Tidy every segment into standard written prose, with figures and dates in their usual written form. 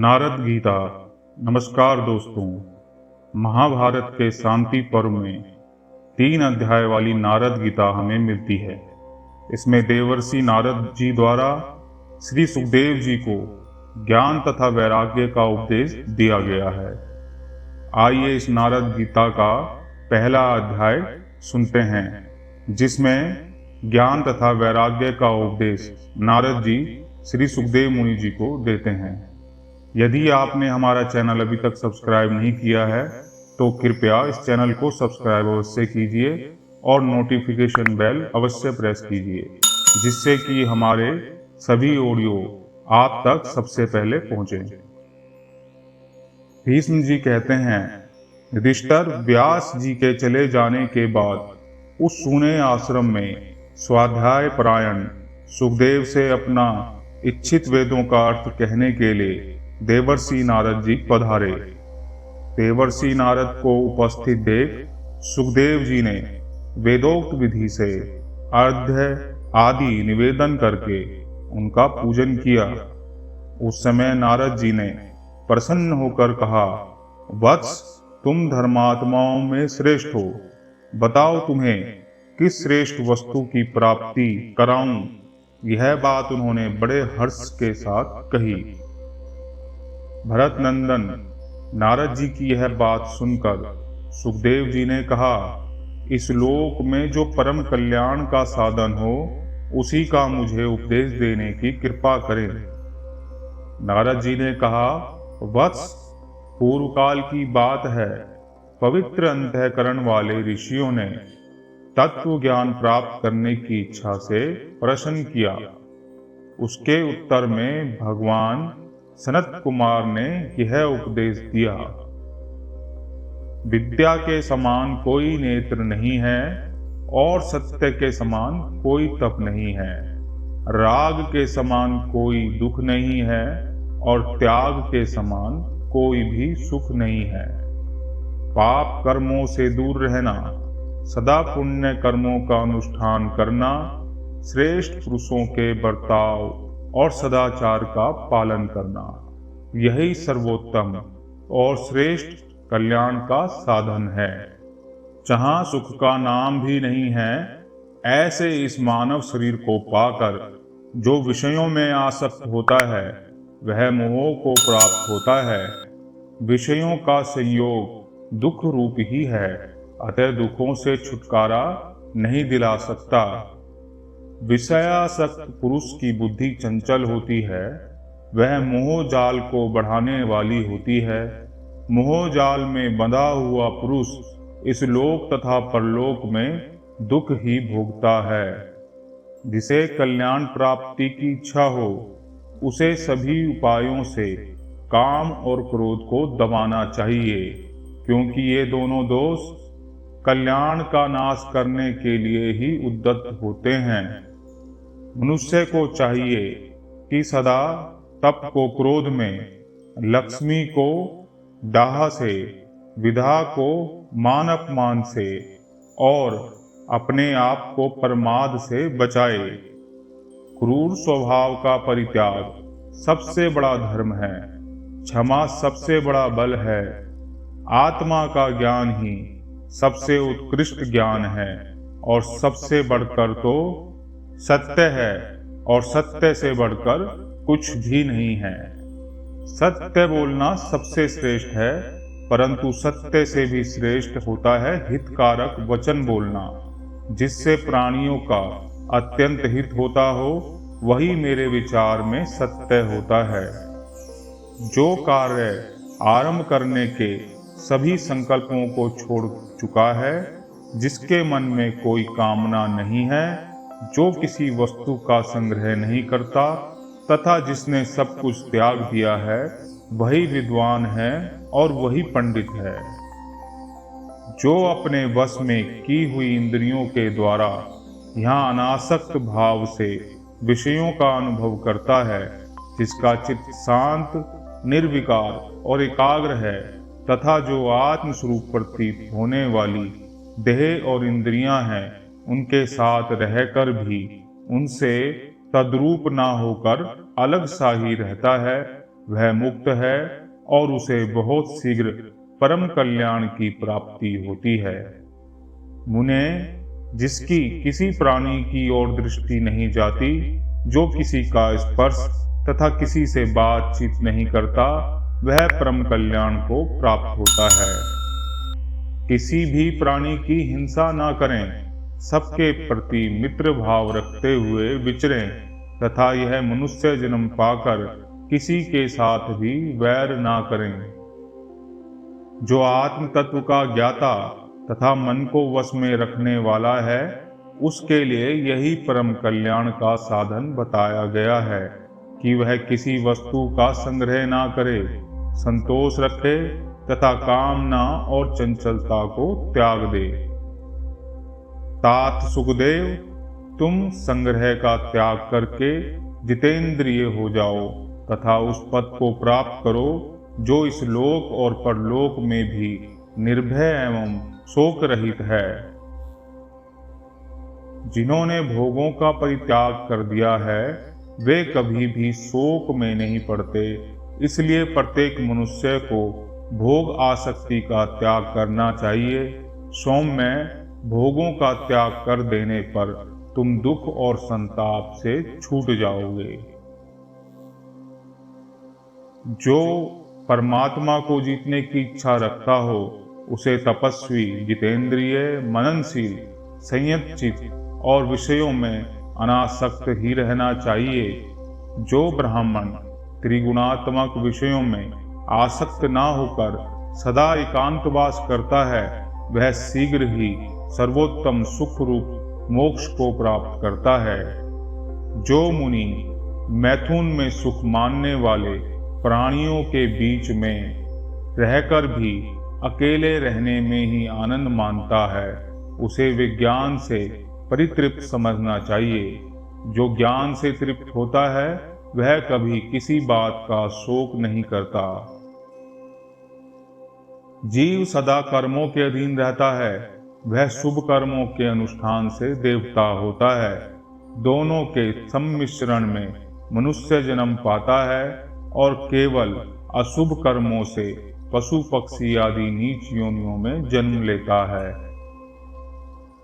नारद गीता। नमस्कार दोस्तों। महाभारत के शांति पर्व में 3 अध्याय वाली नारद गीता हमें मिलती है। इसमें देवर्षि नारद जी द्वारा श्री सुखदेव जी को ज्ञान तथा वैराग्य का उपदेश दिया गया है। आइए इस नारद गीता का पहला अध्याय सुनते हैं, जिसमें ज्ञान तथा वैराग्य का उपदेश नारद जी श्री सुखदेव मुनि जी को देते हैं। यदि आपने हमारा चैनल अभी तक सब्सक्राइब नहीं किया है तो कृपया इस चैनल को सब्सक्राइब अवश्य कीजिए और नोटिफिकेशन बेल अवश्य प्रेस कीजिए, जिससे कि हमारे सभी ऑडियो आप तक सबसे पहले पहुंचे। भीष्म जी कहते हैं, युधिष्ठिर व्यास जी के चले जाने के बाद उस सूने आश्रम में स्वाध्याय परायण सुखदेव से अपना इच्छित वेदों का अर्थ कहने के लिए देवर्षि नारद जी पधारे। देवर्षि नारद को उपस्थित देख सुखदेव जी ने वेदोक्त विधि से अर्घ्य आदि निवेदन करके उनका पूजन किया। उस समय नारद जी ने प्रसन्न होकर कहा, वत्स, तुम धर्मात्माओं में श्रेष्ठ हो। बताओ तुम्हें किस श्रेष्ठ वस्तु की प्राप्ति कराऊं। यह बात उन्होंने बड़े हर्ष के साथ कही। भरत नंदन नारद जी की यह बात सुनकर सुखदेव जी ने कहा, इस लोक में जो परम कल्याण का साधन हो उसी का मुझे उपदेश देने की कृपा करें। नारद जी ने कहा, वत्स, पूर्व काल की बात है। पवित्र अंतःकरण वाले ऋषियों ने तत्व ज्ञान प्राप्त करने की इच्छा से प्रश्न किया। उसके उत्तर में भगवान सनत कुमार ने यह उपदेश दिया, विद्या के समान कोई नेत्र नहीं है और सत्य के समान कोई तप नहीं है। राग के समान कोई दुख नहीं है और त्याग के समान कोई भी सुख नहीं है। पाप कर्मों से दूर रहना, सदा पुण्य कर्मों का अनुष्ठान करना, श्रेष्ठ पुरुषों के बर्ताव और सदाचार का पालन करना, यही सर्वोत्तम और श्रेष्ठ कल्याण का साधन है। जहाँ सुख का नाम भी नहीं है, ऐसे इस मानव शरीर को पाकर जो विषयों में आसक्त होता है वह मोह को प्राप्त होता है। विषयों का संयोग दुख रूप ही है, अतः दुखों से छुटकारा नहीं दिला सकता। विषयासक्त पुरुष की बुद्धि चंचल होती है, वह मोह जाल को बढ़ाने वाली होती है। मोह जाल में बंधा हुआ पुरुष इस लोक तथा परलोक में दुख ही भोगता है। जिसे कल्याण प्राप्ति की इच्छा हो उसे सभी उपायों से काम और क्रोध को दबाना चाहिए, क्योंकि ये दोनों दोष कल्याण का नाश करने के लिए ही उद्यत होते हैं। मनुष्य को चाहिए कि सदा तप को क्रोध में, लक्ष्मी को दाह से, विधा को मान अपमान से और अपने आप को प्रमाद से बचाए। क्रूर स्वभाव का परित्याग सबसे बड़ा धर्म है। क्षमा सबसे बड़ा बल है। आत्मा का ज्ञान ही सबसे उत्कृष्ट ज्ञान है और सबसे बढ़कर तो सत्य है और सत्य से बढ़कर कुछ भी नहीं है। सत्य बोलना सबसे श्रेष्ठ है, परंतु सत्य से भी श्रेष्ठ होता है हितकारक वचन बोलना। जिससे प्राणियों का अत्यंत हित होता हो वही मेरे विचार में सत्य होता है। जो कार्य आरंभ करने के सभी संकल्पों को छोड़ चुका है, जिसके मन में कोई कामना नहीं है, जो किसी वस्तु का संग्रह नहीं करता तथा जिसने सब कुछ त्याग दिया है, वही विद्वान है और वही पंडित है। जो अपने वश में की हुई इंद्रियों के द्वारा यहाँ अनासक्त भाव से विषयों का अनुभव करता है, जिसका चित्त शांत, निर्विकार और एकाग्र है तथा जो आत्मस्वरूप प्रतीत होने वाली देह और इंद्रियां हैं, उनके साथ रहकर भी उनसे तद्रूप ना होकर अलग सा ही रहता है, वह मुक्त है और उसे बहुत शीघ्र परम कल्याण की प्राप्ति होती है। मुने, जिसकी किसी प्राणी की ओर दृष्टि नहीं जाती, जो किसी का स्पर्श तथा किसी से बातचीत नहीं करता, वह परम कल्याण को प्राप्त होता है। किसी भी प्राणी की हिंसा ना करें, सबके प्रति मित्र भाव रखते हुए विचरें तथा यह मनुष्य जन्म पाकर किसी के साथ भी वैर ना करें। जो आत्म तत्व का ज्ञाता तथा मन को वश में रखने वाला है, उसके लिए यही परम कल्याण का साधन बताया गया है कि वह किसी वस्तु का संग्रह ना करे, संतोष रखे तथा कामना और चंचलता को त्याग दे। तात सुखदेव, तुम संग्रह का त्याग करके जितेंद्रिय हो जाओ तथा उस पद को प्राप्त करो जो इस लोक और परलोक में भी निर्भय एवं शोक रहित है। जिन्होंने भोगों का परित्याग कर दिया है, वे कभी भी शोक में नहीं पड़ते। इसलिए प्रत्येक मनुष्य को भोग आसक्ति का त्याग करना चाहिए। सौम्य, भोगों का त्याग कर देने पर तुम दुख और संताप से छूट जाओगे। जो परमात्मा को जीतने की इच्छा रखता हो, उसे तपस्वी, जितेंद्रिय, मननशील, संयतचित और विषयों में अनासक्त ही रहना चाहिए। जो ब्राह्मण त्रिगुणात्मक विषयों में आसक्त ना होकर सदा एकांतवास करता है, वह शीघ्र ही सर्वोत्तम सुख रूप मोक्ष को प्राप्त करता है। जो मुनि मैथुन में सुख मानने वाले प्राणियों के बीच में रहकर भी अकेले रहने में ही आनंद मानता है, उसे विज्ञान से परितृप्त समझना चाहिए। जो ज्ञान से तृप्त होता है, वह कभी किसी बात का शोक नहीं करता। जीव सदा कर्मों के अधीन रहता है, वह शुभ कर्मों के अनुष्ठान से देवता होता है। दोनों के सम्मिश्रण में मनुष्य जन्म पाता है और केवल अशुभ कर्मों से पशु पक्षी आदि नीच योनियों में जन्म लेता है।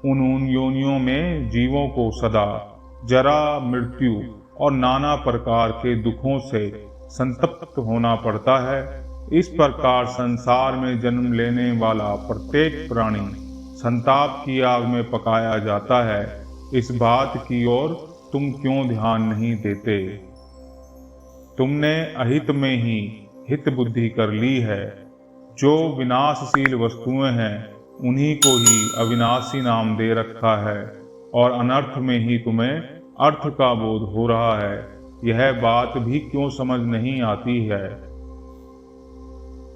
उन योनियों में जीवों को सदा जरा, मृत्यु और नाना प्रकार के दुखों से संतप्त होना पड़ता है। इस प्रकार संसार में जन्म लेने वाला प्रत्येक प्राणी संताप की आग में पकाया जाता है। इस बात की ओर तुम क्यों ध्यान नहीं देते? तुमने अहित में ही हित बुद्धि कर ली है। जो विनाशशील वस्तुएं हैं, उन्हीं को ही अविनाशी नाम दे रखा है और अनर्थ में ही तुम्हें अर्थ का बोध हो रहा है। यह बात भी क्यों समझ नहीं आती है?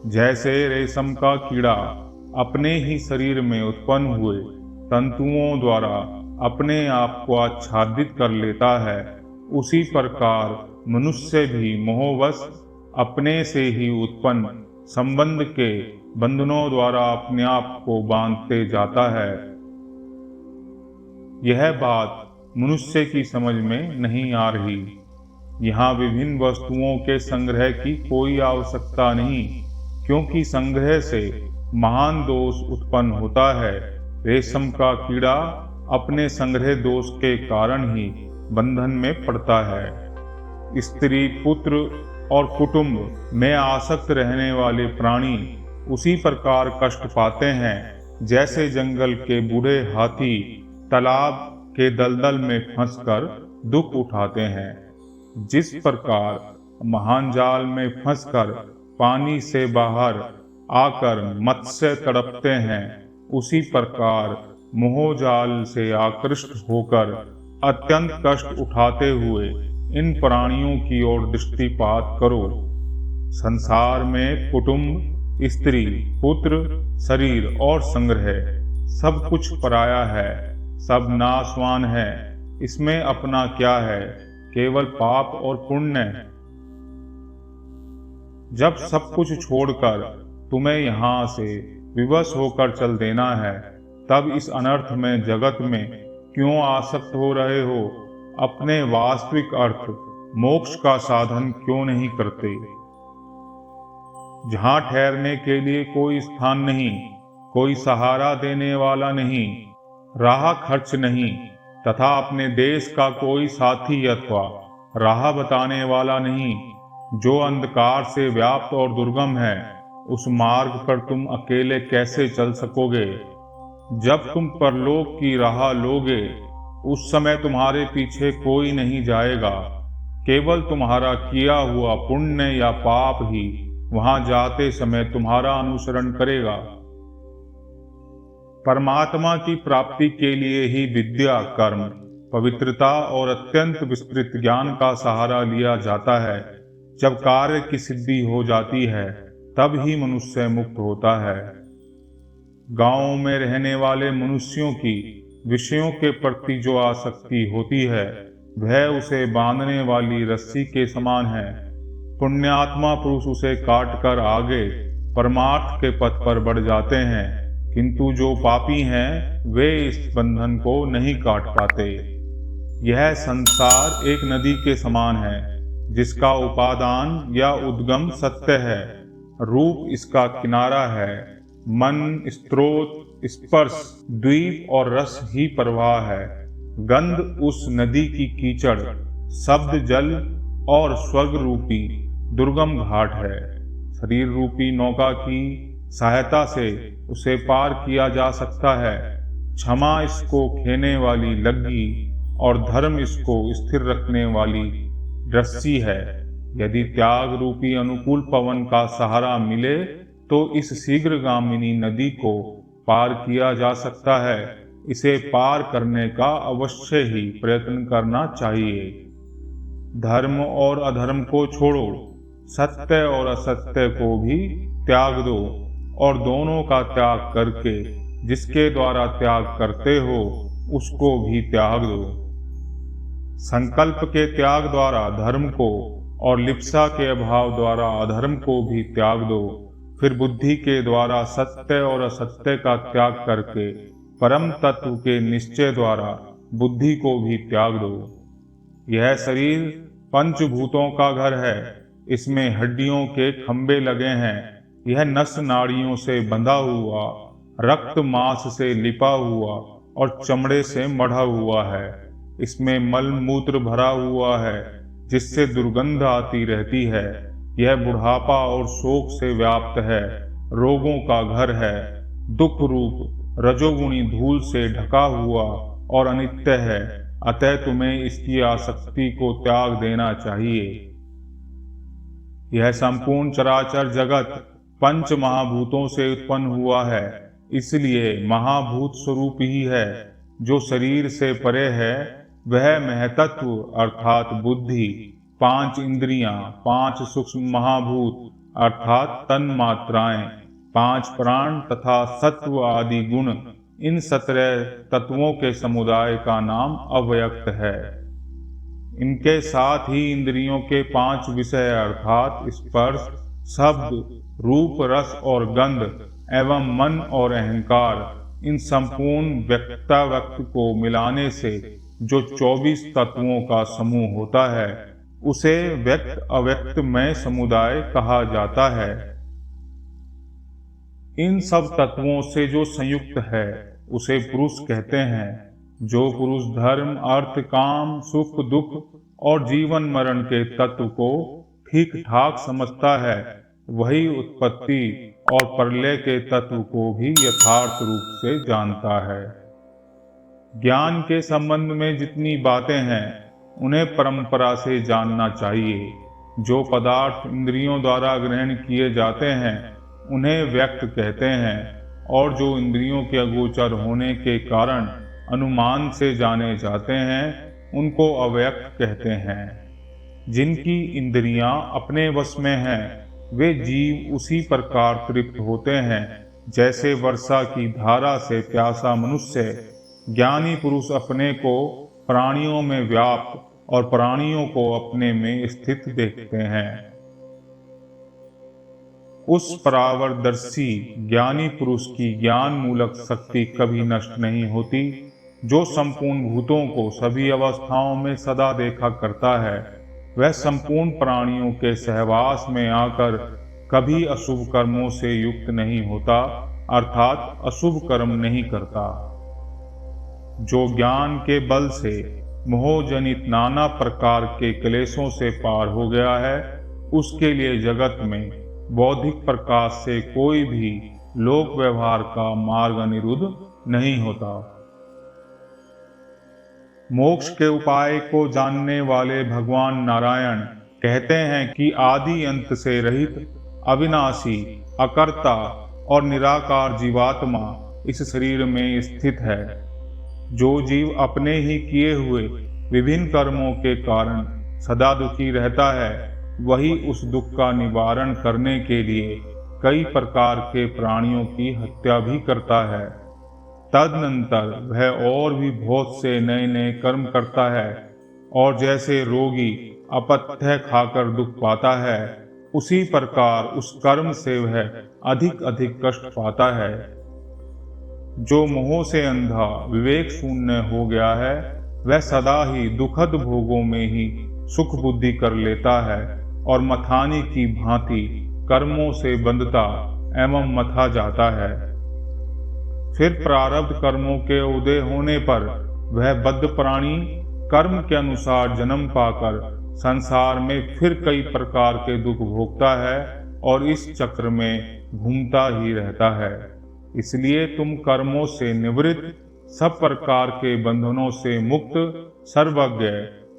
जैसे रेशम का कीड़ा अपने ही शरीर में उत्पन्न हुए तंतुओं द्वारा अपने आप को आच्छादित कर लेता है, उसी प्रकार मनुष्य भी मोहवश अपने से ही उत्पन्न संबंध के बंधनों द्वारा अपने आप को बांधते जाता है। यह बात मनुष्य की समझ में नहीं आ रही। यहाँ विभिन्न वस्तुओं के संग्रह की कोई आवश्यकता नहीं, क्योंकि संग्रह से महान दोष उत्पन्न होता है। रेशम का कीड़ा अपने संग्रह दोष के कारण ही बंधन में पड़ता है। स्त्री, पुत्र और कुटुंब में आसक्त रहने वाले प्राणी उसी प्रकार कष्ट पाते हैं, जैसे जंगल के बूढ़े हाथी तालाब के दलदल में फंसकर दुख उठाते हैं। जिस प्रकार महान जाल में फंसकर पानी से बाहर आकर मत्स्य तड़पते हैं, उसी प्रकार मोहजाल से आकृष्ट होकर अत्यंत कष्ट उठाते हुए इन प्राणियों की ओर दृष्टिपात करो। संसार में कुटुंब, स्त्री, पुत्र, शरीर और संग्रह सब कुछ पराया है, सब नाशवान है। इसमें अपना क्या है? केवल पाप और पुण्य। जब सब कुछ छोड़कर तुम्हें यहाँ से विवश होकर चल देना है, तब इस अनर्थ में जगत में क्यों आसक्त हो रहे हो? अपने वास्तविक अर्थ मोक्ष का साधन क्यों नहीं करते? जहाँ ठहरने के लिए कोई स्थान नहीं, कोई सहारा देने वाला नहीं, राह खर्च नहीं तथा अपने देश का कोई साथी अथवा राह बताने वाला नहीं, जो अंधकार से व्याप्त और दुर्गम है, उस मार्ग पर तुम अकेले कैसे चल सकोगे? जब तुम परलोक की राह लोगे, उस समय तुम्हारे पीछे कोई नहीं जाएगा, केवल तुम्हारा किया हुआ पुण्य या पाप ही वहां जाते समय तुम्हारा अनुसरण करेगा। परमात्मा की प्राप्ति के लिए ही विद्या, कर्म, पवित्रता और अत्यंत विस्तृत ज्ञान का सहारा लिया जाता है। जब कार्य की सिद्धि हो जाती है, तब ही मनुष्य मुक्त होता है। गांवों में रहने वाले मनुष्यों की विषयों के प्रति जो आसक्ति होती है, वह उसे बांधने वाली रस्सी के समान है। पुण्यात्मा पुरुष उसे काटकर आगे परमार्थ के पथ पर बढ़ जाते हैं, किंतु जो पापी हैं, वे इस बंधन को नहीं काट पाते। यह संसार एक नदी के समान है, जिसका उपादान या उद्गम सत्य है। रूप इसका किनारा है, मन, स्रोत, स्पर्श, द्वीप और रस ही प्रवाह है। गंध उस नदी की कीचड़, शब्द जल और स्वर्ग रूपी दुर्गम घाट है। शरीर रूपी नौका की सहायता से उसे पार किया जा सकता है। क्षमा इसको खेने वाली लग्गी और धर्म इसको स्थिर रखने वाली रस्सी है। यदि त्याग रूपी अनुकूल पवन का सहारा मिले तो इस शीघ्रगामिनी नदी को पार किया जा सकता है। इसे पार करने का अवश्य ही प्रयत्न करना चाहिए। धर्म और अधर्म को छोड़ो, सत्य और असत्य को भी त्याग दो और दोनों का त्याग करके जिसके द्वारा त्याग करते हो उसको भी त्याग दो। संकल्प के त्याग द्वारा धर्म को और लिप्सा के अभाव द्वारा अधर्म को भी त्याग दो। फिर बुद्धि के द्वारा सत्य और असत्य का त्याग करके परम तत्व के निश्चय द्वारा बुद्धि को भी त्याग दो। यह शरीर पंचभूतों का घर है। इसमें हड्डियों के खंभे लगे हैं। यह नस नाड़ियों से बंधा हुआ, रक्त मांस से लिपा हुआ और चमड़े से मढ़ा हुआ है। इसमें मल मूत्र भरा हुआ है, जिससे दुर्गंध आती रहती है। यह बुढ़ापा और शोक से व्याप्त है, रोगों का घर है, दुख रूप रजोगुणी धूल से ढका हुआ और अनित्य है। अतः तुम्हें इसकी आसक्ति को त्याग देना चाहिए। यह संपूर्ण चराचर जगत पंच महाभूतों से उत्पन्न हुआ है, इसलिए महाभूत स्वरूप ही है। जो शरीर से परे है वह महतत्व अर्थात बुद्धि, 5 इंद्रियां, 5 सूक्ष्म महाभूत अर्थात तन मात्राएं, 5 प्राण तथा सत्व आदि गुण, इन 17 तत्वों के समुदाय का नाम अव्यक्त है। इनके साथ ही इंद्रियों के 5 विषय अर्थात स्पर्श, शब्द, रूप, रस और गंध एवं मन और अहंकार, इन संपूर्ण व्यक्त को मिलाने से जो 24 तत्वों का समूह होता है, उसे व्यक्त अव्यक्तमय समुदाय कहा जाता है। इन सब तत्वों से जो संयुक्त है उसे पुरुष कहते हैं। जो पुरुष धर्म, अर्थ, काम, सुख, दुख और जीवन मरण के तत्व को ठीक ठाक समझता है, वही उत्पत्ति और प्रलय के तत्व को भी यथार्थ रूप से जानता है। ज्ञान के संबंध में जितनी बातें हैं उन्हें परंपरा से जानना चाहिए। जो पदार्थ इंद्रियों द्वारा ग्रहण किए जाते हैं उन्हें व्यक्त कहते हैं, और जो इंद्रियों के अगोचर होने के कारण अनुमान से जाने जाते हैं उनको अव्यक्त कहते हैं। जिनकी इंद्रियां अपने वश में हैं वे जीव उसी प्रकार तृप्त होते हैं जैसे वर्षा की धारा से प्यासा मनुष्य। ज्ञानी पुरुष अपने को प्राणियों में व्याप्त और प्राणियों को अपने में स्थित देखते हैं। उस परावरदर्शी ज्ञानी पुरुष की ज्ञान मूलक शक्ति कभी नष्ट नहीं होती। जो संपूर्ण भूतों को सभी अवस्थाओं में सदा देखा करता है, वह संपूर्ण प्राणियों के सहवास में आकर कभी अशुभ कर्मों से युक्त नहीं होता, अर्थात अशुभ कर्म नहीं करता। जो ज्ञान के बल से मोह जनित नाना प्रकार के क्लेशों से पार हो गया है, उसके लिए जगत में बौद्धिक प्रकाश से कोई भी लोक व्यवहार का मार्ग अनिरुद्ध नहीं होता। मोक्ष के उपाय को जानने वाले भगवान नारायण कहते हैं कि आदि अंत से रहित अविनाशी, अकर्ता और निराकार जीवात्मा इस शरीर में स्थित है। जो जीव अपने ही किए हुए विभिन्न कर्मों के कारण सदा दुखी रहता है, वही उस दुख का निवारण करने के लिए कई प्रकार के प्राणियों की हत्या भी करता है। तदनंतर वह और भी बहुत से नए नए कर्म करता है, और जैसे रोगी अपथ्य खाकर दुख पाता है, उसी प्रकार उस कर्म से वह अधिक अधिक कष्ट पाता है। जो मोह से अंधा विवेक शून्य हो गया है, वह सदा ही दुखद भोगों में ही सुख बुद्धि कर लेता है और मथानी की भांति कर्मों से बंधता एवं मथा जाता है। फिर प्रारब्ध कर्मों के उदय होने पर वह बद्ध प्राणी कर्म के अनुसार जन्म पाकर संसार में फिर कई प्रकार के दुख भोगता है और इस चक्र में घूमता ही रहता है। इसलिए तुम कर्मों से निवृत्त, सब प्रकार के बंधनों से मुक्त, सर्वज्ञ,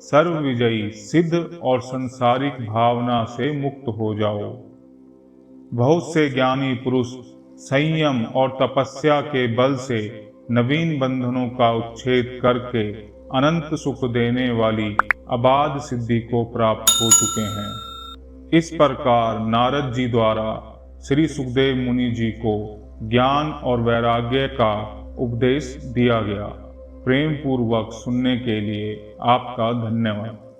सर्वविजयी, सिद्ध और संसारिक भावना से मुक्त हो जाओ। बहुत से ज्ञानी पुरुष संयम और तपस्या के बल से नवीन बंधनों का उच्छेद करके अनंत सुख देने वाली अबाध सिद्धि को प्राप्त हो चुके हैं। इस प्रकार नारद जी द्वारा श्री सुखदेव मुनि जी को ज्ञान और वैराग्य का उपदेश दिया गया। प्रेम पूर्वक सुनने के लिए आपका धन्यवाद।